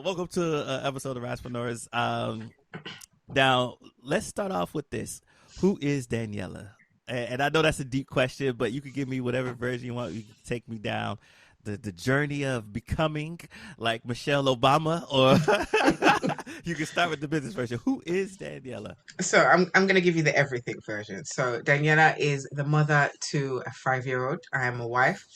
welcome to episode of Entrepreneurs. Now, let's start off with this. Who is Daniella? And I know that's a deep question, but you can give me whatever version you want. You can take me down the journey of becoming like Michelle Obama, or you can start with the business version. Who is Daniella? So I'm gonna give you the everything version. So Daniela is the mother to a 5-year-old. I am a wife.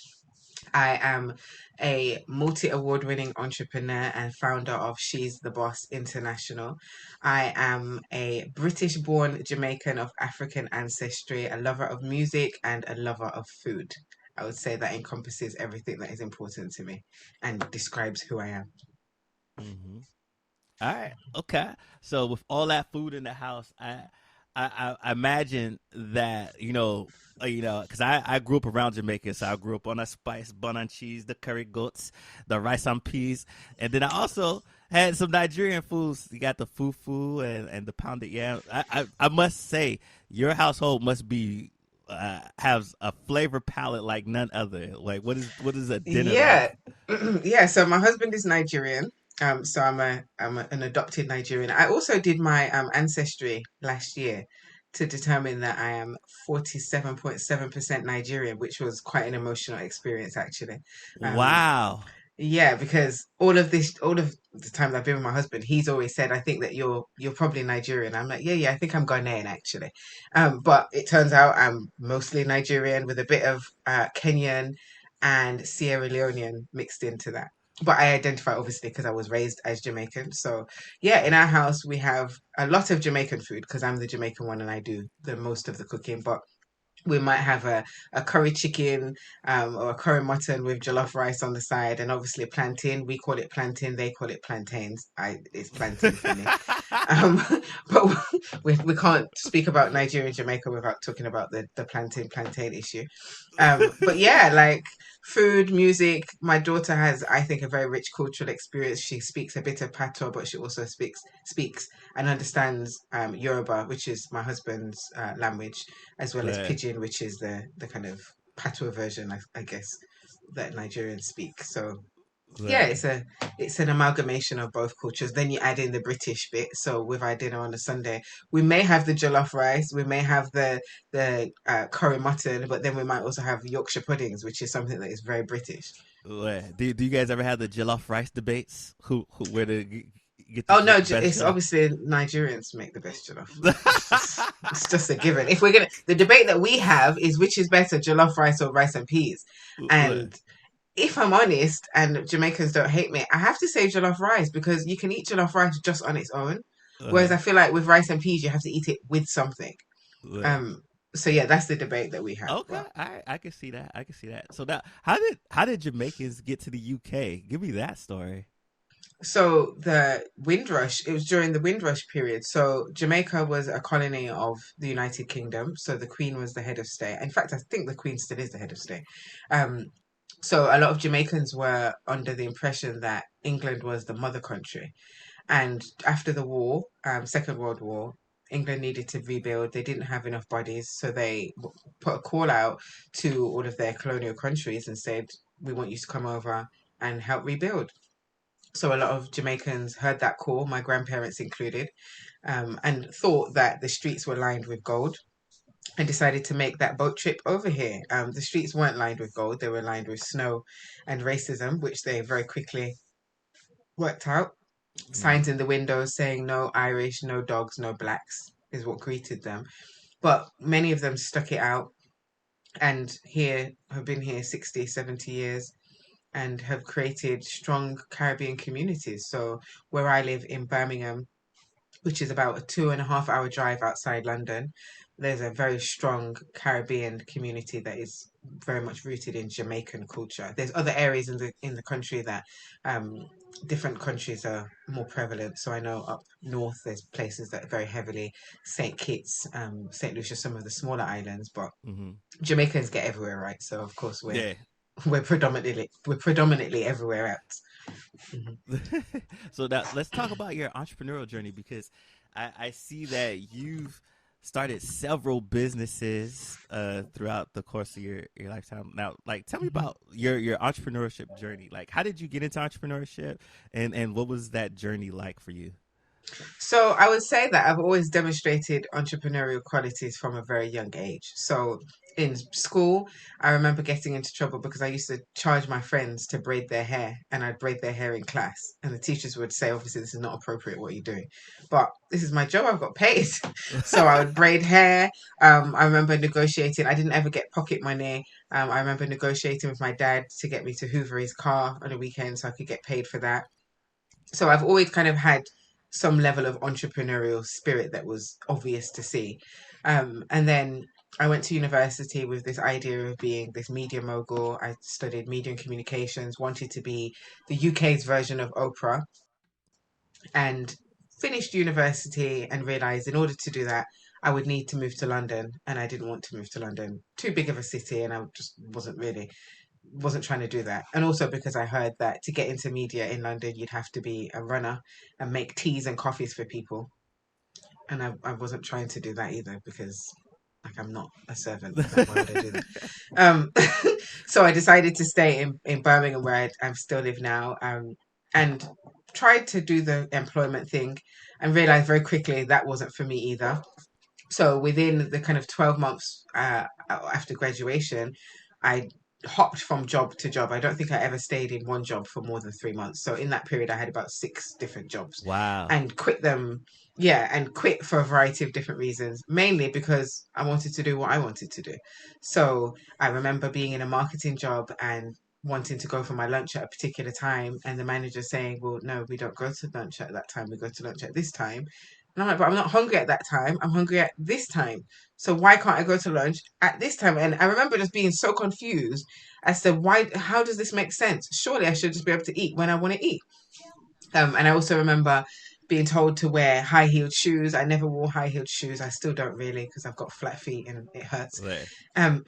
I am a multi-award winning entrepreneur and founder of She's the Boss International. I am a British born Jamaican of African ancestry, a lover of music and a lover of food. I would say that encompasses everything that is important to me and describes who I am. Mm-hmm. All right. Okay. So with all that food in the house, I imagine that because I grew up around Jamaica, so I grew up on a spice bun and cheese, the curry goats, the rice and peas, and then I also had some Nigerian foods. You got the fufu and the pounded yam. I must say your household must be has a flavor palette like none other. Like what is a dinner like? Yeah, yeah. So my husband is Nigerian. So an adopted Nigerian. I also did my ancestry last year to determine that I am 47.7% Nigerian, which was quite an emotional experience actually. Um, Wow. yeah, because all of the times I've been with my husband, he's always said, "I think that you're probably Nigerian." I'm like, "Yeah, I think I'm Ghanaian actually," but it turns out I'm mostly Nigerian with a bit of Kenyan and Sierra Leonean mixed into that. But I identify obviously because I was raised as Jamaican. So yeah, in our house we have a lot of Jamaican food because I'm the Jamaican one and I do the most of the cooking. But we might have a curry chicken or a curry mutton with jollof rice on the side and obviously plantain. We call it plantain, they call it plantains. It's plantain for me. Um, but we can't speak about Nigeria and Jamaica without talking about the plantain issue. But yeah, like food, music. My daughter has, I think, a very rich cultural experience. She speaks a bit of Patois, but she also speaks and understands Yoruba, which is my husband's language, as well as Right. Pidgin, which is the kind of Patois version, I guess, that Nigerians speak. So yeah, Right. it's an amalgamation of both cultures. Then you add in the British bit. So with our dinner on a Sunday, we may have the jollof rice, we may have the curry mutton, but then we might also have Yorkshire puddings, which is something that is very British. Right. Do you guys ever have the jollof rice debates? Who where to get the Oh no, best it's jollof? obviously Nigerians make the best jollof. Like it's just a given. If we're gonna, the debate that we have is which is better, jollof rice or rice and peas. Right. And if I'm honest, and Jamaicans don't hate me, I have to say jollof rice because you can eat jollof rice just on its own, whereas Uh-huh. I feel like with rice and peas you have to eat it with something. Right. Um, so yeah, that's the debate that we have. Okay. But I can see that. I can see that. So now, how did Jamaicans get to the UK? Give me that story. so the Windrush, it was during the Windrush period. So Jamaica was a colony of the United Kingdom. So the Queen was the head of state. In fact, I think the Queen still is the head of state. Um, so a lot of Jamaicans were under the impression that England was the mother country. And after the war, Second World War, England needed to rebuild. They didn't have enough bodies, so they put a call out to all of their colonial countries and said, "We want you to come over and help rebuild." So a lot of Jamaicans heard that call, my grandparents included, and thought that the streets were lined with gold and decided to make that boat trip over here. The streets weren't lined with gold, they were lined with snow and racism, which they very quickly worked out. Hmm. Signs in the windows saying no Irish, no dogs, no blacks is what greeted them. But many of them stuck it out and here have been here 60, 70 years and have created strong Caribbean communities. So where I live in Birmingham, which is about a 2.5 hour drive outside London, there's a very strong Caribbean community that is very much rooted in Jamaican culture. There's other areas in the country that different countries are more prevalent. So I know up north there's places that are very heavily Saint Kitts, Saint Lucia, some of the smaller islands, but Hmm. Jamaicans get everywhere, right? So of course Yeah. we're predominantly everywhere else. Mhm. So now let's talk about your entrepreneurial journey because I see that you've started several businesses throughout the course of your lifetime. Now, like, tell me Mhm. about your entrepreneurship journey. Like, how did you get into entrepreneurship, and what was that journey like for you? So I would say that I've always demonstrated entrepreneurial qualities from a very young age. So in school, I remember getting into trouble because I used to charge my friends to braid their hair, and I'd braid their hair in class. And the teachers would say, obviously, this is not appropriate what you're doing. But this is my job, I've got paid. So I would braid hair. I remember negotiating, I didn't ever get pocket money. I remember negotiating with my dad to get me to hoover his car on a weekend so I could get paid for that. So I've always kind of had some level of entrepreneurial spirit that was obvious to see. And then I went to university with this idea of being this media mogul. I studied media and communications, wanted to be the UK's version of Oprah, and finished university and realized in order to do that, I would need to move to London. And I didn't want to move to London, too big of a city. And I just wasn't trying to do that. And also because I heard that to get into media in London, you'd have to be a runner and make teas and coffees for people. And I wasn't trying to do that either because like I'm not a servant. Like why would I do that? Um, so I decided to stay in Birmingham where I still live now. And tried to do the employment thing and realized very quickly that wasn't for me either. So within the kind of 12 months after graduation, I hopped from job to job. I don't think I ever stayed in one job for more than 3 months. So in that period, I had about six different jobs Wow. and quit them. Yeah, and quit for a variety of different reasons, mainly because I wanted to do what I wanted to do. So I remember being in a marketing job and wanting to go for my lunch at a particular time, and the manager saying, well, no, we don't go to lunch at that time. We go to lunch at this time. And I'm like, but I'm not hungry at that time. I'm hungry at this time. So why can't I go to lunch at this time? And I remember just being so confused as to how does this make sense? Surely I should just be able to eat when I want to eat. And I also remember being told to wear high heeled shoes. I never wore high heeled shoes. I still don't really because I've got flat feet and it hurts. Right. Um,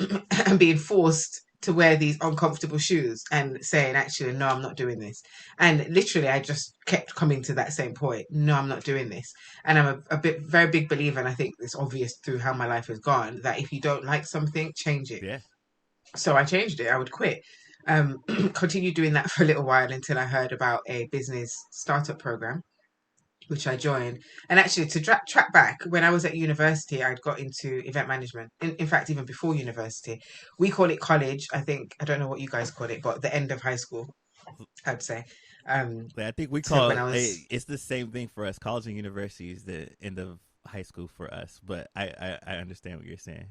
and being forced to wear these uncomfortable shoes and saying, actually, no, I'm not doing this. And literally, I just kept coming to that same point. No, I'm not doing this. And I'm very big believer, and I think it's obvious through how my life has gone, that if you don't like something, change it. Yeah. So I changed it. I would quit. Continued doing that for a little while until I heard about a business startup program, which I joined. And actually, to track back, when I was at university, I'd got into event management. In fact, even before university, we call it college. I think, I don't know what you guys call it, but the end of high school, I'd say. Um, I think we so call when I was, it's the same thing for us. College and university is the end of high school for us, but I understand what you're saying.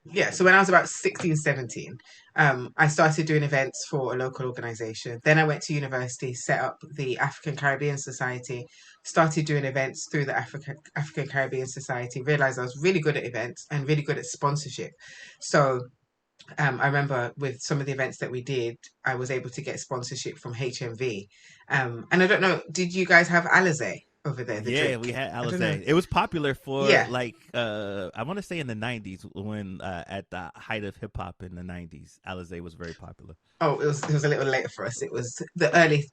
yeah, so when I was about 16, 17, I started doing events for a local organization. Then I went to university, set up the African Caribbean Society, started doing events through the African Caribbean Society, realized I was really good at events and really good at sponsorship. So I remember with some of the events that we did, I was able to get sponsorship from HMV. And I don't know, did you guys have Alizé over there, the Yeah, drink? we had I don't know. Alizé. It was popular for Yeah. like I want to say in the '90s when at the height of hip hop in the '90s, Alizé was very popular. Oh, it was a little later for us. It was the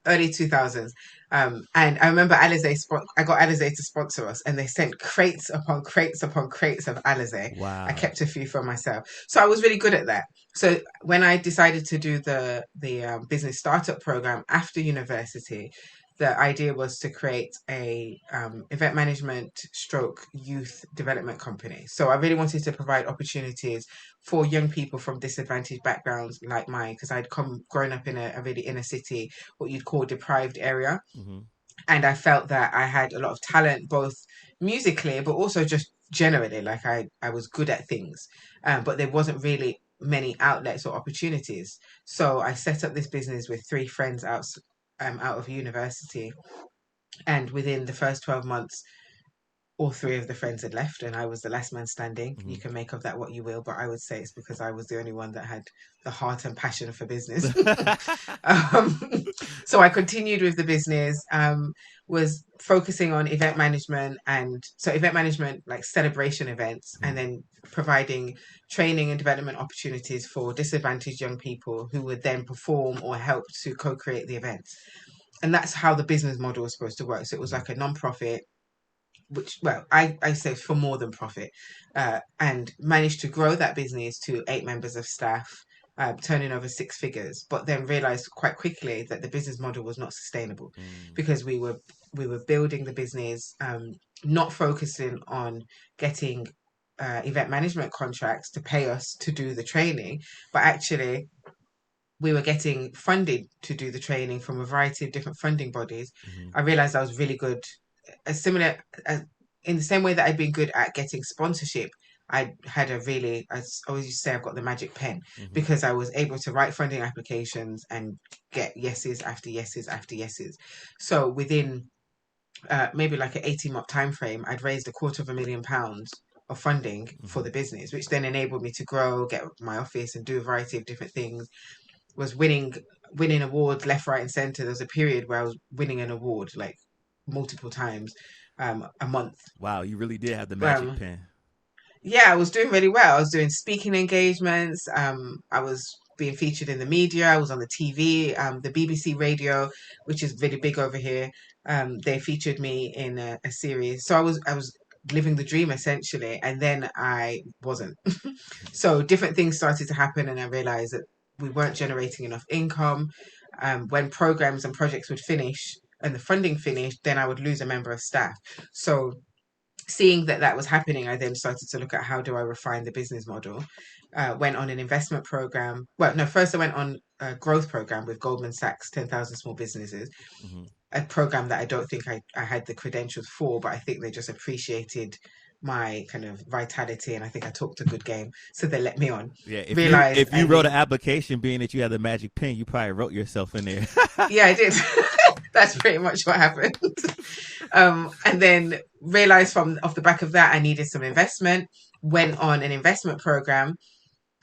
early 2000s. And I remember I got Alizé to sponsor us, and they sent crates upon crates upon crates of Alizé. I Wow. kept a few for myself, so I was really good at that. So when I decided to do the business startup program after university, the idea was to create a event management stroke youth development company. So I really wanted to provide opportunities for young people from disadvantaged backgrounds like mine, because I'd grown up in a really inner city, what you'd call deprived area. Hmm. And I felt that I had a lot of talent, both musically, but also just generally, like I was good at things. But there wasn't really many outlets or opportunities. So I set up this business with three friends out of university. And within the first 12 months, all three of the friends had left and I was the last man standing. Hmm. You can make of that what you will, but I would say it's because I was the only one that had the heart and passion for business. um, so I continued with the business, was focusing on event management, and so event management, like celebration events, and then providing training and development opportunities for disadvantaged young people who would then perform or help to co-create the events. And that's how the business model was supposed to work. So it was like a non-profit which, well, I say for more than profit, and managed to grow that business to 8 members of staff, turning over 6 figures, but then realized quite quickly that the business model was not sustainable Mm, because we were building the business, not focusing on getting event management contracts to pay us to do the training, but actually we were getting funded to do the training from a variety of different funding bodies. mm-hmm, I realized I was really good, a similar, in the same way that I'd been good at getting sponsorship. I had a really, I always used to say I've got the magic pen mm-hmm, because I was able to write funding applications and get yeses after yeses after yeses. So within maybe like an 18-month time frame, I'd raised £250,000 of funding for mm-hmm. the business, which then enabled me to grow, get my office, and do a variety of different things. Was winning awards left, right, and center. There was a period where I was winning an award like multiple times a month. Wow, you really did have the magic Um, pen. yeah, I was doing really well. I was doing speaking engagements. I was being featured in the media. I was on the TV, the BBC radio, which is really big over here. They featured me in a series. So I was living the dream essentially, and then I wasn't. So different things started to happen, and I realized that we weren't generating enough income. When programs and projects would finish and the funding finished, then I would lose a member of staff. So seeing that that was happening, I then started to look at how do I refine the business model. Went on an investment program. Well, no, first I went on a growth program with Goldman Sachs, 10,000 Small Businesses, Mm-hmm. a program that I don't think I had the credentials for, but I think they just appreciated my kind of vitality and I think I talked a good game. So they let me on. Yeah, Realized if I you wrote need, an application, being that you had the magic pen, you probably wrote yourself in there. yeah, I did. That's pretty much what happened. And then realized from off the back of that, I needed some investment, went on an investment program,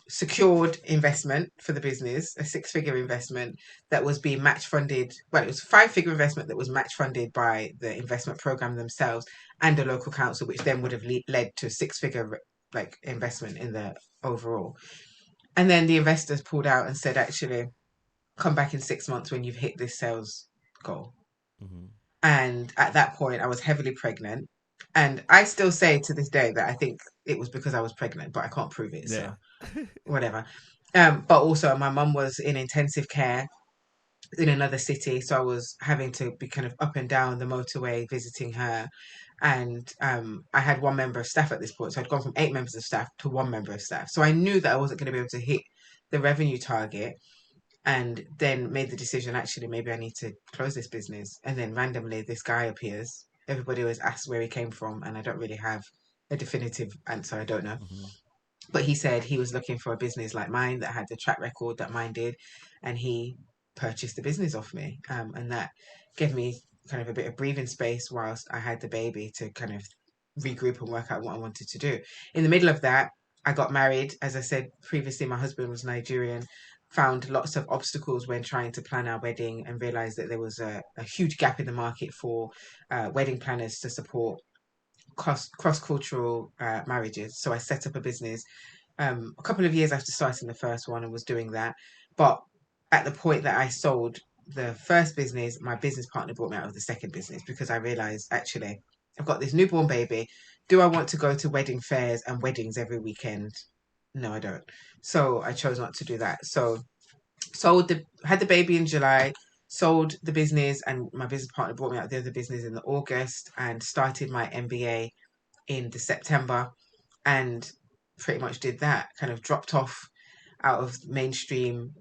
secured investment for the business, a 6 figure investment that was being match funded. Well, it was a 5 figure investment that was match funded by the investment program themselves and a local council, which then would have led to a 6 figure like investment in the overall. And then the investors pulled out and said, actually, come back in 6 months when you've hit this sales goal. Mm-hmm. And at that point, I was heavily pregnant. And I still say to this day that I think it was because I was pregnant, but I can't prove it. Yeah. So whatever. But also, my mum was in intensive care in another city. So I was having to be kind of up and down the motorway visiting her. And I had 1 member of staff at this point. So I'd gone from 8 members of staff to 1 member of staff. So I knew that I wasn't going to be able to hit the revenue target and then made the decision actually maybe I need to close this business. And then randomly this guy appears. Everybody always asks where he came from, and I don't really have a definitive answer. I don't know. Mm-hmm. But he said he was looking for a business like mine that had the track record that mine did, and he purchased the business off me. And that gave me kind of a bit of breathing space whilst I had the baby to kind of regroup and work out what I wanted to do. In the middle of that, I got married. As I said previously, my husband was Nigerian. Found lots of obstacles when trying to plan our wedding and realized that there was a huge gap in the market for wedding planners to support cross cultural marriages. So I set up a business a couple of years after starting the first one and was doing that. But at the point that I sold the first business, my business partner brought me out of the second business because I realized actually I've got this newborn baby. Do I want to go to wedding fairs and weddings every weekend? No, I don't. So I chose not to do that. So had the baby in July, sold the business, and my business partner brought me out of the other business in the August and started my MBA in the September and pretty much did that. Kind of dropped off out of mainstream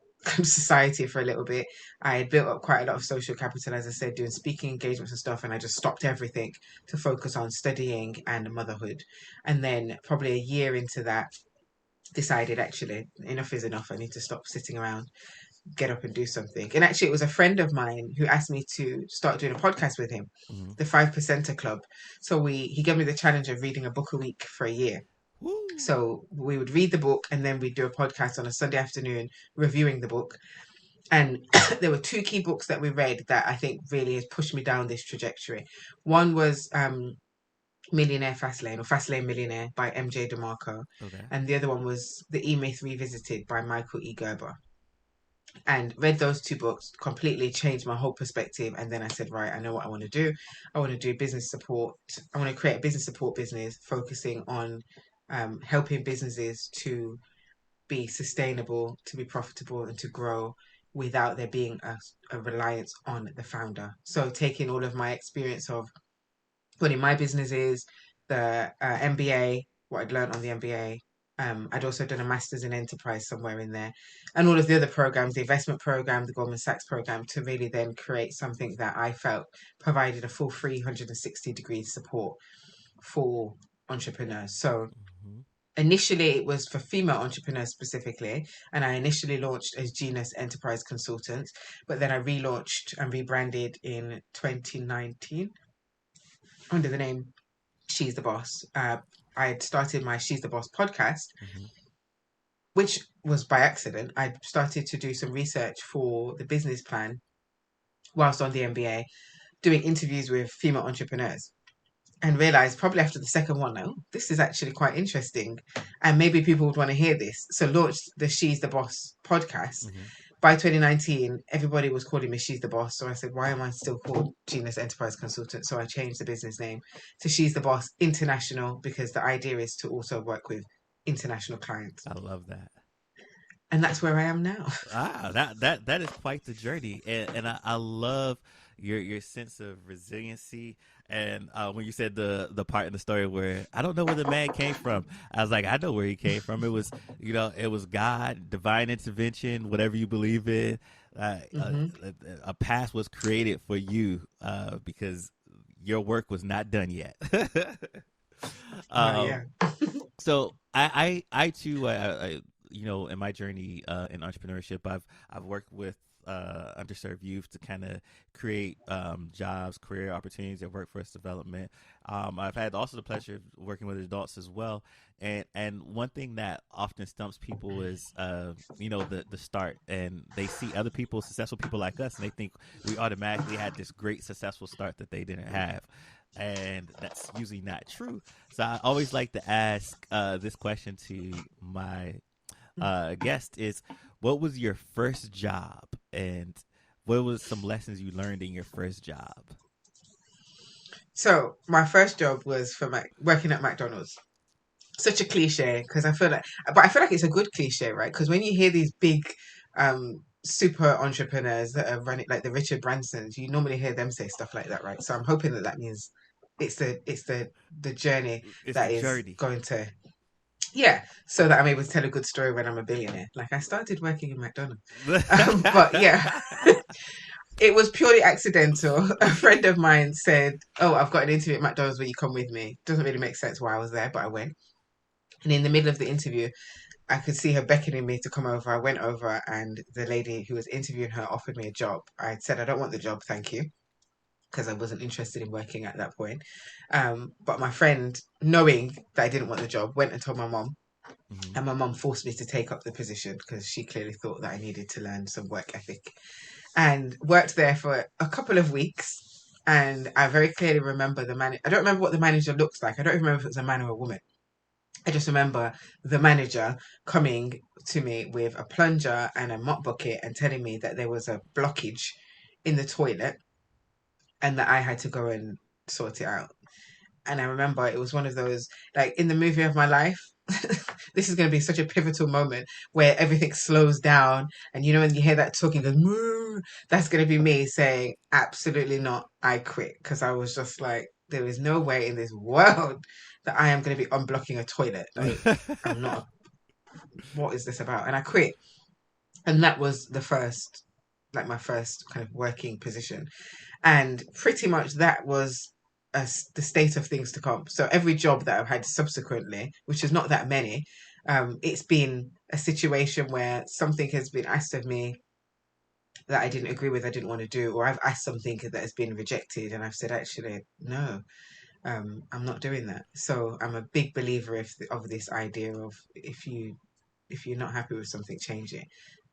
society for a little bit. I had built up quite a lot of social capital, as I said, doing speaking engagements and stuff, and I just stopped everything to focus on studying and motherhood. And then probably a year into that, decided actually enough is enough. I need to stop sitting around, get up and do something. And actually, it was a friend of mine who asked me to start doing a podcast with him, Mm-hmm. the 5%er Club. So he gave me the challenge of reading a book a week for a year. Woo. So we would read the book and then we'd do a podcast on a Sunday afternoon reviewing the book. And there were 2 key books that we read that I think really has pushed me down this trajectory. One was Millionaire Fastlane or Fastlane Millionaire by MJ DeMarco. Okay. And the other one was The E Myth Revisited by Michael E. Gerber. and read those two books, completely changed my whole perspective. And then I said, right, I know what I want to do. I want to do business support. I want to create a business support business focusing on helping businesses to be sustainable, to be profitable, and to grow without there being a reliance on the founder. So taking all of my experience of running my businesses, the MBA, what I'd learned on the MBA. I'd also done a master's in enterprise somewhere in there, and all of the other programs, the investment program, the Goldman Sachs program, to really then create something that I felt provided a full 360-degree support for entrepreneurs. So Mm-hmm. initially it was for female entrepreneurs specifically, and I initially launched as Genas Enterprise Consultant, but then I relaunched and rebranded in 2019 under the name She's the Boss. I had started my She's the Boss podcast, Mm-hmm. which was by accident. I started to do some research for the business plan whilst on the MBA, doing interviews with female entrepreneurs, and realized probably after the second one, oh, this is actually quite interesting. And maybe people would want to hear this. So launched the She's the Boss podcast. Mm-hmm. By 2019, everybody was calling me She's the Boss. So I said, why am I still called Genius Enterprise Consultant? So I changed the business name to She's the Boss International, because the idea is to also work with international clients. I love that. And that's where I am now. That is quite the journey, and I love your sense of resiliency. And when you said the part in the story where I don't know where the man came from, I was like, I know where he came from. It was, it was God, divine intervention, whatever you believe in. Uh, a, Mm-hmm. a path was created for you because your work was not done yet. No, um, yeah. so I too, in my journey in entrepreneurship, I've worked with underserved youth to kind of create jobs, career opportunities, and workforce development. I've had also the pleasure of working with adults as well. And one thing that often stumps people is the start, and they see other people, successful people like us, and they think we automatically had this great successful start that they didn't have, and that's usually not true. So I always like to ask this question to my guest: is what was your first job, and what was some lessons you learned in your first job? So my first job was for working at McDonald's. Such a cliche, because but I feel like it's a good cliche, right? Because when you hear these big super entrepreneurs that are running, like the Richard Bransons, you normally hear them say stuff like that, right? So I'm hoping that that means it's the journey It's the that is journey. going to, yeah, so that I'm able to tell a good story when I'm a billionaire. Like, I started working in McDonald's. But yeah, it was purely accidental. A friend of mine said, oh, I've got an interview at McDonald's, will you come with me? Doesn't really make sense why I was there, but I went. And in the middle of the interview, I could see her beckoning me to come over. I went over, and the lady who was interviewing her offered me a job. I said, I don't want the job, thank you, because I wasn't interested in working at that point. But my friend, knowing that I didn't want the job, went and told my mom. Hmm. And my mum forced me to take up the position because she clearly thought that I needed to learn some work ethic, and worked there for a couple of weeks. And I very clearly remember the man. I don't remember what the manager looks like. I don't even remember if it was a man or a woman. I just remember the manager coming to me with a plunger and a mop bucket and telling me that there was a blockage in the toilet and that I had to go and sort it out. And I remember it was one of those, like in the movie of my life, this is going to be such a pivotal moment where everything slows down. And when you hear that talking goes, moo, that's going to be me saying, absolutely not, I quit. Because I was just like, there is no way in this world that I am going to be unblocking a toilet. Like, I'm not, what is this about? And I quit. And that was my first kind of working position. And pretty much that was the state of things to come. So every job that I've had subsequently, which is not that many, it's been a situation where something has been asked of me that I didn't agree with, I didn't want to do, or I've asked something that has been rejected, and I've said, actually, no, I'm not doing that. So I'm a big believer of this idea of, if you're not happy with something, change it.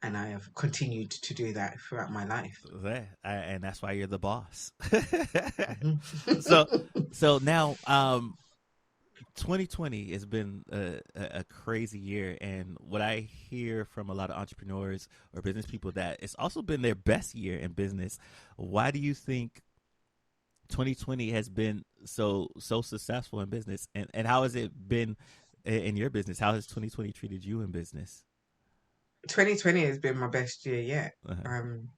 And I have continued to do that throughout my life. Yeah, and that's why you're the boss. Mhm. so so now 2020 has been a crazy year, and what I hear from a lot of entrepreneurs or business people that it's also been their best year in business. Why do you think 2020 has been so successful in business, and how has it been in your business? How has 2020 treated you in business? 2020 has been my best year yet. Uh-huh. Um,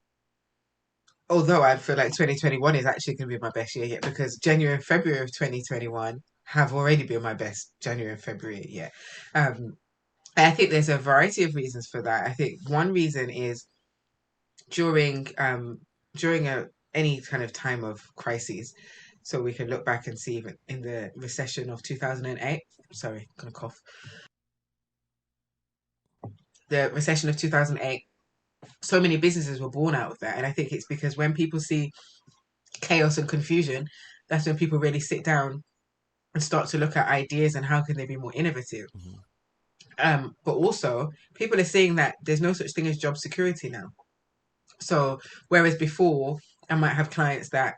Although I feel like 2021 is actually going to be my best year yet because January and February of 2021 have already been my best January and February yet. Um, and I think there's a variety of reasons for that. I think one reason is during during a any kind of time of crises. So we can look back and see even in the recession of 2008. Sorry, I'm gonna cough. The recession of 2008. So many businesses were born out of that, and I think it's because when people see chaos and confusion, that's when people really sit down and start to look at ideas and how can they be more innovative. Mm-hmm. But also, people are seeing that there's no such thing as job security now. So whereas before, I might have clients that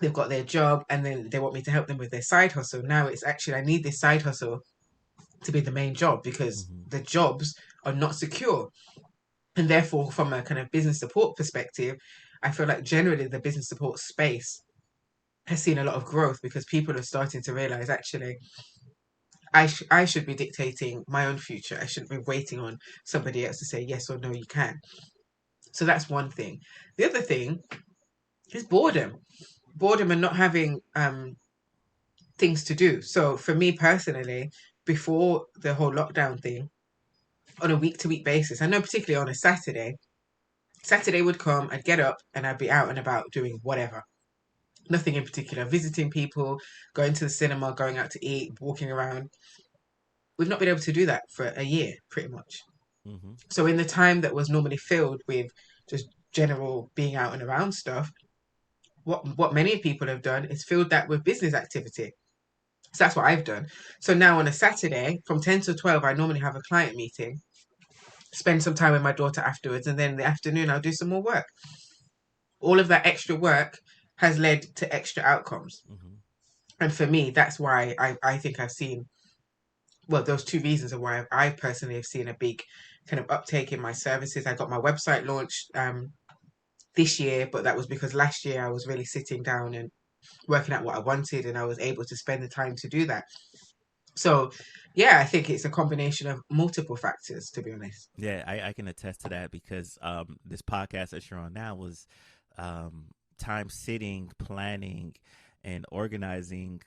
they've got their job and then they want me to help them with their side hustle. Now it's actually I need this side hustle to be the main job because Mm-hmm. the jobs are not secure. And therefore, from a kind of business support perspective, I feel like generally the business support space has seen a lot of growth because people are starting to realize actually I should be dictating my own future. I shouldn't be waiting on somebody else to say yes or no, you can. So that's one thing. The other thing is boredom. Boredom and not having things to do. So for me personally, before the whole lockdown thing, on a week to week basis, I know particularly on a Saturday, Saturday would come, I'd get up and I'd be out and about doing whatever. Nothing in particular, visiting people, going to the cinema, going out to eat, walking around. We've not been able to do that for a year, pretty much. Mm-hmm. So in the time that was normally filled with just general being out and around stuff, what many people have done is filled that with business activity. So that's what I've done. So now on a Saturday from 10 to 12, I normally have a client meeting, spend some time with my daughter afterwards, and then in the afternoon I'll do some more work. All of that extra work has led to extra outcomes. Mm-hmm. And for me, that's why I think I've seen, well, those two reasons are why I personally have seen a big kind of uptake in my services. I got my website launched this year, but that was because last year I was really sitting down and working out what I wanted, and I was able to spend the time to do that. So, yeah, I think it's a combination of multiple factors, to be honest. Yeah, I can attest to that because this podcast that you're on now was um, time sitting, planning, and organizing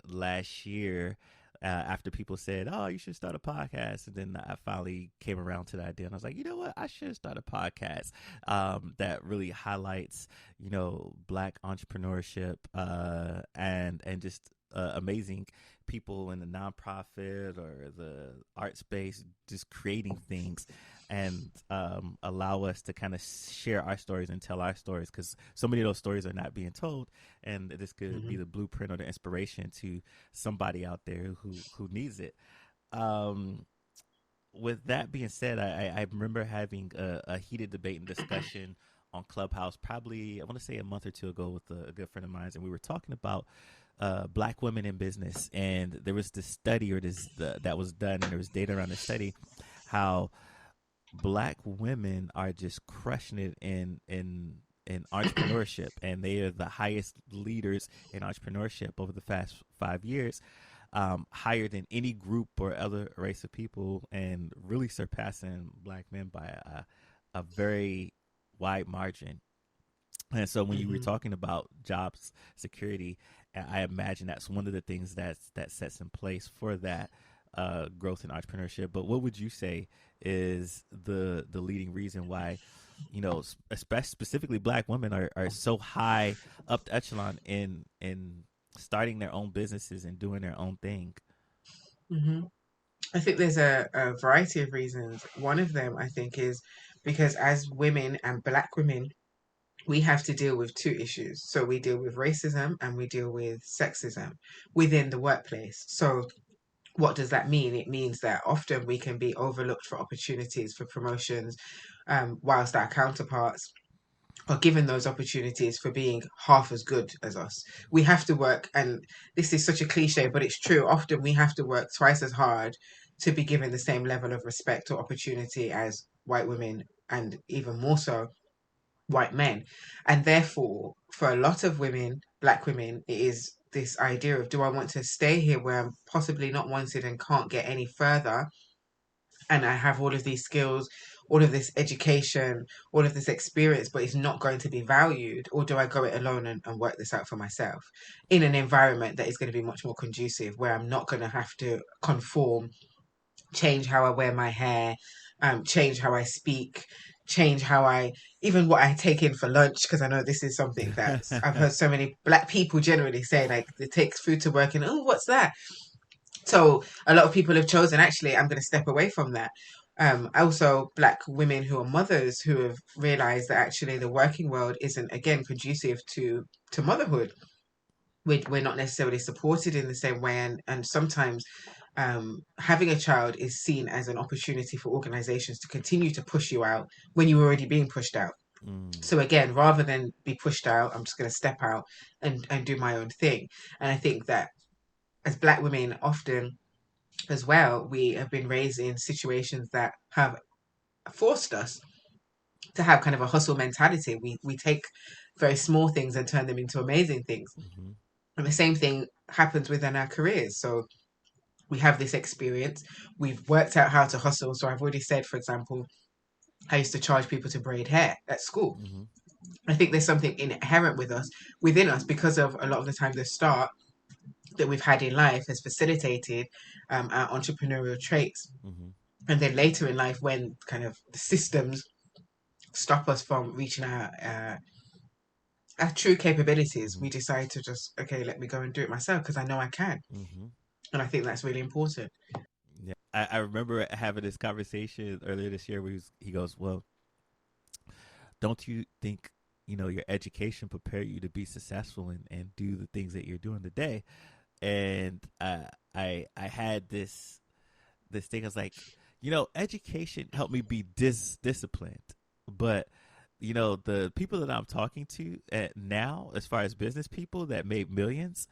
last year. After people said, "Oh, you should start a podcast," and then I finally came around to the idea, and I was like, "You know what? I should start a podcast that really highlights, Black entrepreneurship and just amazing people in the nonprofit or the art space just creating things and allow us to kind of share our stories and tell our stories because so many of those stories are not being told, and this could be Hmm. the blueprint or the inspiration to somebody out there who needs it. um with that being said, I remember having a heated debate and discussion on Clubhouse probably I want to say a month or two ago with a good friend of mine, and we were talking about Black women in business, and there was this study or that was done, and there was data around the study how Black women are just crushing it in entrepreneurship, and they are the highest leaders in entrepreneurship over the past 5 years, higher than any group or other race of people, and really surpassing Black men by a very wide margin. And so when you were Hmm. talking about jobs security, I imagine that's one of the things that sets in place for that growth in entrepreneurship. But what would you say is the leading reason why, especially specifically Black women are so high up the echelon in starting their own businesses and doing their own thing? Hmm. I think there's a variety of reasons. One of them, I think, is because as women and Black women, we have to deal with two issues. So we deal with racism and we deal with sexism within the workplace. So what does that mean? It means that often we can be overlooked for opportunities for promotions, whilst our counterparts are given those opportunities for being half as good as us. We have to work, and this is such a cliche, but it's true. Often we have to work twice as hard to be given the same level of respect or opportunity as white women, and even more so white men. And therefore, for a lot of women, black women, it is this idea of, do I want to stay here where I'm possibly not wanted and can't get any further, and I have all of these skills, all of this education, all of this experience, but it's not going to be valued? Or do I go it alone and work this out for myself in an environment that is going to be much more conducive, where I'm not going to have to conform, change how I wear my hair, change how I speak, change how I, even what I take in for lunch? Because I know this is something that I've heard so many black people generally say, like they take food to work and, oh, what's that? So a lot of people have chosen, actually, I'm going to step away from that. Also, black women who are mothers who have realized that actually the working world isn't, again, conducive to motherhood. We're not necessarily supported in the same way, and sometimes having a child is seen as an opportunity for organizations to continue to push you out when you're already being pushed out. Mm, So again, rather than be pushed out, I'm just going to step out and do my own thing. And I think that as black women, often as well, we have been raised in situations that have forced us to have kind of a hustle mentality. We take very small things and turn them into amazing things. mhm, And the same thing happens within our careers. So we have this experience, we've worked out how to hustle. So I've already said, for example, I used to charge people to braid hair at school. mhm, I think there's something inherent with us, within us, because of a lot of the time the start that we've had in life has facilitated our entrepreneurial traits. mhm, And then later in life, when kind of the systems stop us from reaching our true capabilities, mhm, we decide to just, okay, let me go and do it myself because I know I can. mhm. And I think that's really important. Yeah, I remember having this conversation earlier this year where he goes, "Well, don't you think your education prepare you to be successful and do the things that you're doing today?" And I had this thing. I was like, education helped me be disciplined, but the people that I'm talking to now, as far as business people that made millions,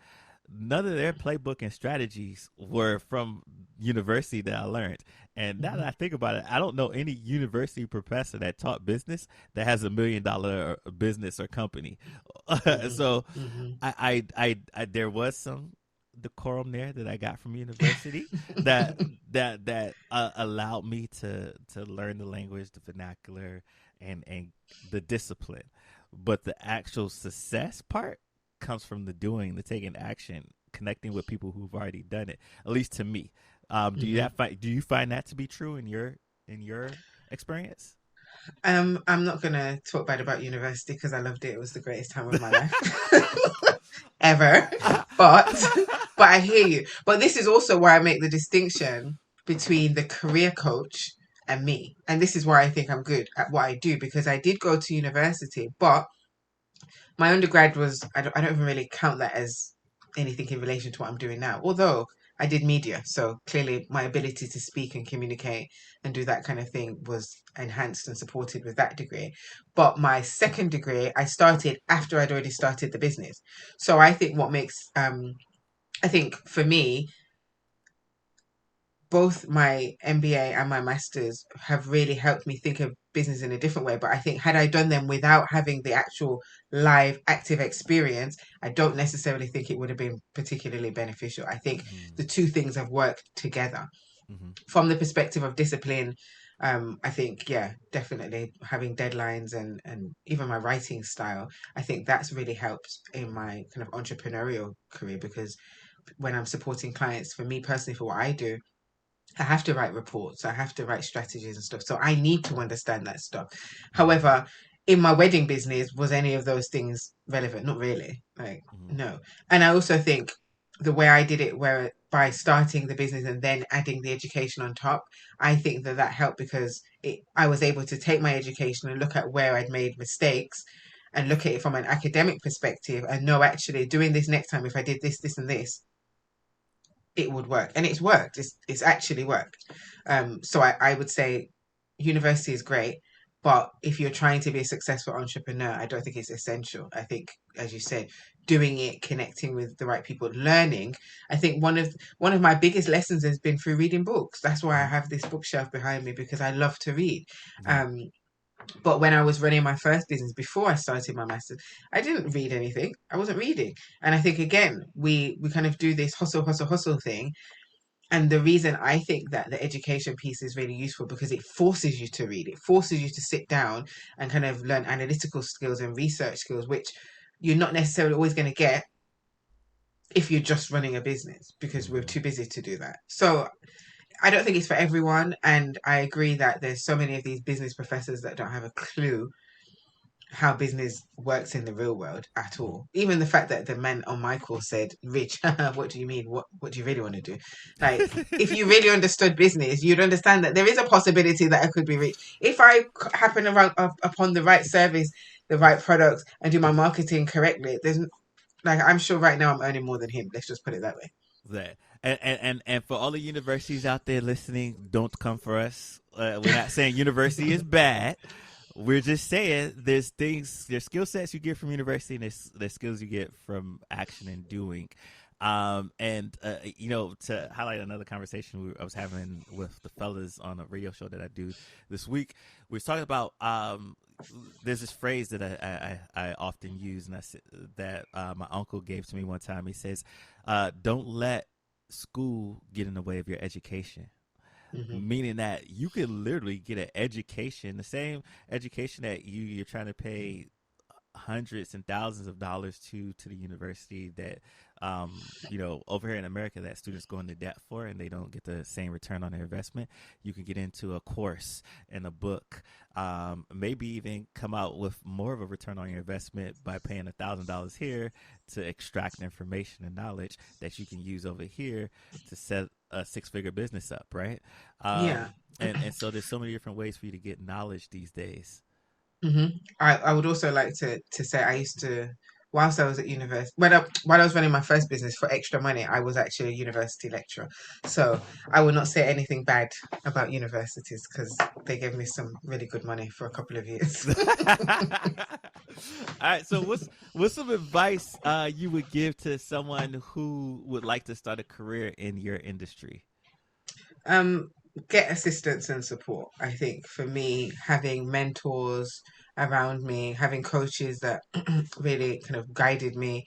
none of their playbook and strategies were from university that I learned. And now that Mm-hmm. I think about it, I don't know any university professor that taught business that has $1 million business or company. Mm-hmm. So Mm-hmm. there was some decorum there that I got from university that allowed me to learn the language, the vernacular, and the discipline. But the actual success part comes from the doing, the taking action, connecting with people who've already done it. At least to me. Mm-hmm. Do you find that to be true in your experience? I'm not gonna talk bad about university because I loved it. It was the greatest time of my life ever. But but I hear you. But this is also why I make the distinction between the career coach and me. And this is why I think I'm good at what I do, because I did go to university, but my undergrad was, I don't even really count that as anything in relation to what I'm doing now. Although I did media, so clearly my ability to speak and communicate and do that kind of thing was enhanced and supported with that degree. But my second degree, I started after I'd already started the business. So I think what makes, I think for me, both my MBA and my master's have really helped me think of business in a different way. But I think had I done them without having the actual live active experience, I don't necessarily think it would have been particularly beneficial. I think Mm-hmm. the two things have worked together. Mm-hmm. From the perspective of discipline, I think, yeah, definitely having deadlines and even my writing style, I think that's really helped in my kind of entrepreneurial career, because when I'm supporting clients, for me personally, for what I do, I have to write reports, I have to write strategies and stuff. So I need to understand that stuff. Mm-hmm. However, in my wedding business, was any of those things relevant? Not really. Like, Mm-hmm. no. And I also think the way I did it, where by starting the business and then adding the education on top, I think that that helped because I was able to take my education and look at where I'd made mistakes and look at it from an academic perspective and know, actually doing this next time, if I did this, this, and this, it would work, and it's worked. It's actually worked. So I would say university is great, But if you're trying to be a successful entrepreneur, I don't think it's essential. I think, as you said, doing it, connecting with the right people, learning. I think one of my biggest lessons has been through reading books. That's why I Mhm. have this bookshelf behind me, because I love to read. Yeah. Um, but when I was running my first business before I started my master's, I didn't read anything. I wasn't reading. And I think again, we kind of do this hustle, hustle, hustle thing. And the reason I think that the education piece is really useful, because it forces you to read. It forces you to sit down and kind of learn analytical skills and research skills, which you're not necessarily always going to get if you're just running a business, because we're Mhm. too busy to do that. So I don't think it's for everyone. And I agree that there's so many of these business professors that don't have a clue how business works in the real world at Mhm. all. Even the fact that the man on my course said, "Rich, what do you mean? What do you really want to do?" Like, if you really understood business, you'd understand that there is a possibility that I could be rich if I happen around upon the right service, the right products, and do my marketing correctly. There's like, I'm sure right now I'm earning more than him. Let's just put it that way. That and for all the universities out there listening, don't come for us. We're not saying university is bad. We're just saying there's skill sets you get from university, and there's skills you get from action and doing. And to highlight another conversation I was having with the fellas on a radio show that I do this week, we was talking about there's this phrase that I often use, and that my uncle gave to me one time. He says, "Don't let school get in the way of your education." Hmm. Meaning that you can literally get an education, the same education that you're trying to pay hundreds and thousands of dollars to the university that over here in America that students go into debt for, and they don't get the same return on their investment. You can get into a course and a book, maybe even come out with more of a return on your investment by paying $1,000 here to extract information and knowledge that you can use over here to set a six-figure business up, right? Yeah. And so there's so many different ways for you to get knowledge these days. Hmm. I would also like to say I used to, whilst I was at university, while I was running my first business for extra money, I was actually a university lecturer. So I will not say anything bad about universities, because they gave me some really good money for a couple of years. All right. So what's some advice you would give to someone who would like to start a career in your industry? Um, get assistance and support. I think for me, having mentors around me, having coaches that really kind of guided me,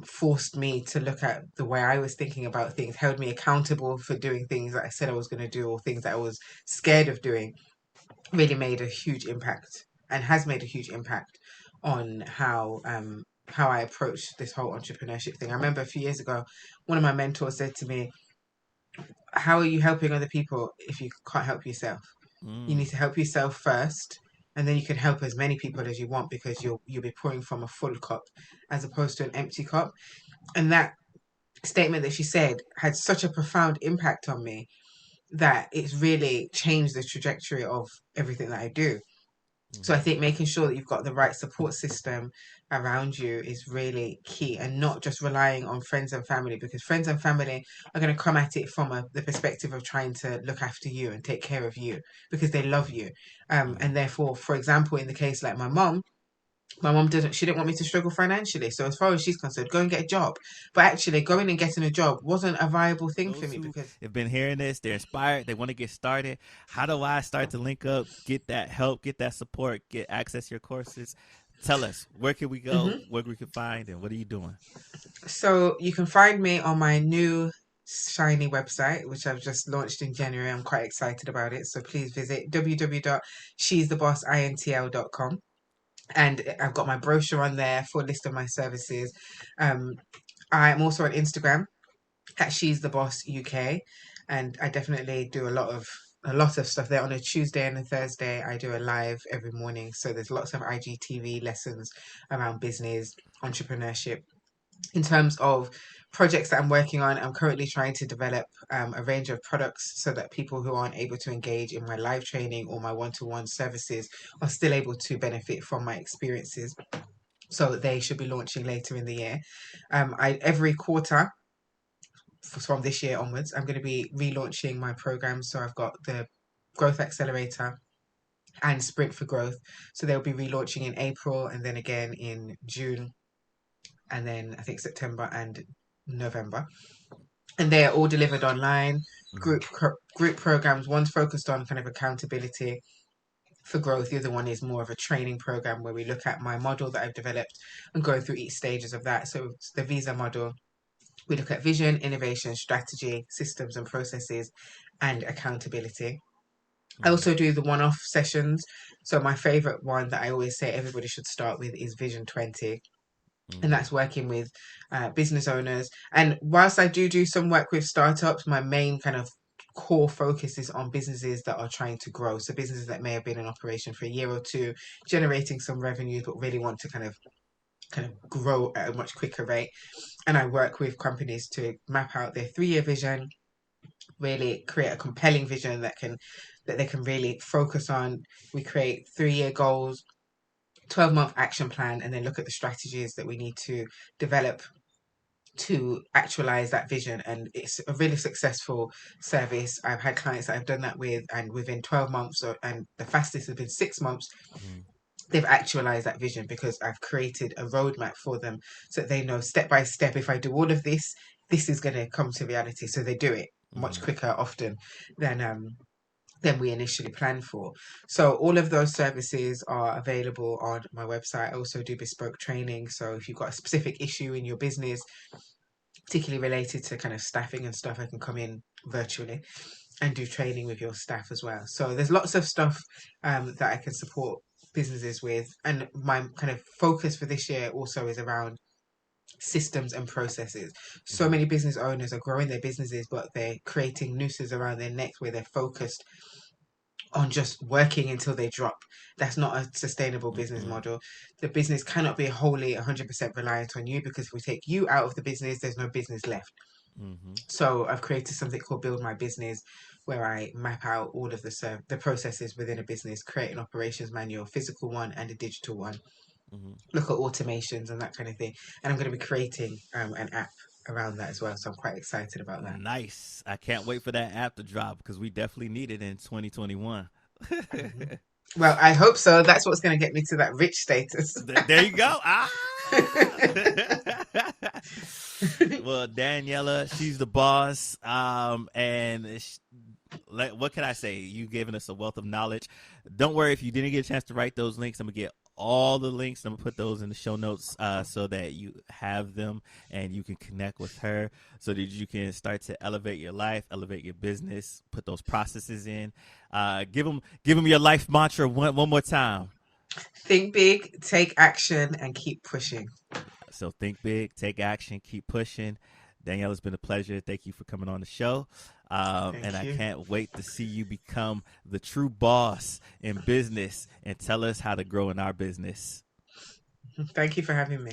forced me to look at the way I was thinking about things, held me accountable for doing things that I said I was going to do, or things that I was scared of doing, really made a huge impact, and has made a huge impact on how I approach this whole entrepreneurship thing. I remember a few years ago, one of my mentors said to me, "How are you helping other people if you can't help yourself? You need Mm, to help yourself first, and then you can help as many people as you want, because you'll be pouring from a full cup as opposed to an empty cup." And that statement that she said had such a profound impact on me that it's really changed the trajectory of everything that I do. So I mm-hmm, think making sure that you've got the right support system around you is really key, and not just relying on friends and family, because friends and family are going to come at it from the perspective of trying to look after you and take care of you, because they love you. mm-hmm. And therefore, for example, in the case like my mom didn't she didn't want me to struggle financially. So as far as she's concerned, go and get a job. But actually going and getting a job wasn't a viable thing for Those me, who because have been hearing this, they're inspired. They want to get started. How do I start to link up, get that help, get that support, get access to your courses? Tell us, where can we go? Mhm. Where we can find, and what are you doing? So you can find me on my new shiny website, which I've just launched in January. I'm quite excited about it. So please visit www.she'sthebossintl.com. And I've got my brochure on there, full list of my services. Um, I'm also on Instagram at She's the Boss UK, and I definitely do a lot of stuff there. On a Tuesday and a Thursday, I do a live every morning. So there's lots of IGTV lessons around business, entrepreneurship. In terms of projects that I'm working on, I'm currently trying to develop a range of products so that people who aren't able to engage in my live training or my one-to-one services are still able to benefit from my experiences. So they should be launching later in the year. Every quarter from this year onwards, I'm going to be relaunching my program. So I've got the Growth Accelerator, and Sprint for Growth. So they'll be relaunching in April and then again in June and then I think September and November. And they are all delivered online. Mm-hmm. Group programs. One's focused on kind of accountability for growth. The other one is more of a training program where we look at my model that I've developed and go through each stages of that. So it's the Visa model. We look at vision, innovation, strategy, systems and processes, and accountability. I Mm-hmm. also do the one-off sessions. So my favorite one that I always say everybody should start with is Vision 20, and Mm-hmm. that's working with business owners. And whilst I do some work with startups, my main kind of core focus is on businesses that are trying to grow. So businesses that may have been in operation for a year or two, generating some revenue, but really want to kind of grow at a much quicker rate. And I work with companies to map out their 3 year vision, really create a compelling vision that they can really focus on. We create 3 year goals, 12-month action plan, and then look at the strategies that we need to develop to actualize that vision. And it's a really successful service. I've had clients that I've done that with, and within 12 months, and the fastest has been 6 months, Mm-hmm. they've actualized that vision because I've created a roadmap for them so that they know step by step, if I do all of this, this is going to come to reality. So they do it much Mm-hmm. quicker often than we initially planned for. So all of those services are available on my website. I also do bespoke training. So if you've got a specific issue in your business, particularly related to kind of staffing and stuff, I can come in virtually and do training with your staff as well. So there's lots of stuff that I can support businesses with. And my kind of focus for this year also is around systems and processes. So Mm-hmm. many business owners are growing their businesses, but they're creating nooses around their necks where they're focused on just working until they drop. That's not a sustainable business Mm-hmm. model. The business cannot be wholly 100% reliant on you, because if we take you out of the business, there's no business left. Mm-hmm. So I've created something called Build My Business, where I map out all of the processes within a business, create an operations manual, a physical one and a digital one, Mm-hmm. look at automations and that kind of thing. And I'm going to be creating an app around that as well. So I'm quite excited about that. Nice. I can't wait for that app to drop because we definitely need it in 2021. Mhm. Well, I hope so. That's what's going to get me to that rich status. There you go. Ah. Well, Daniela, she's the boss. Like, what can I say? You giving us a wealth of knowledge. Don't worry if you didn't get a chance to write those links. I'm gonna get all the links. I'm gonna put those in the show notes so that you have them and you can connect with her so that you can start to elevate your life, elevate your business, put those processes in. Give them your life mantra one more time. Think big, take action, and keep pushing. So think big, take action, keep pushing. Danielle, it's been a pleasure. Thank you for coming on the show. And Thank I you. can't wait to see you become the true boss in business and tell us how to grow in our business. Thank you for having me.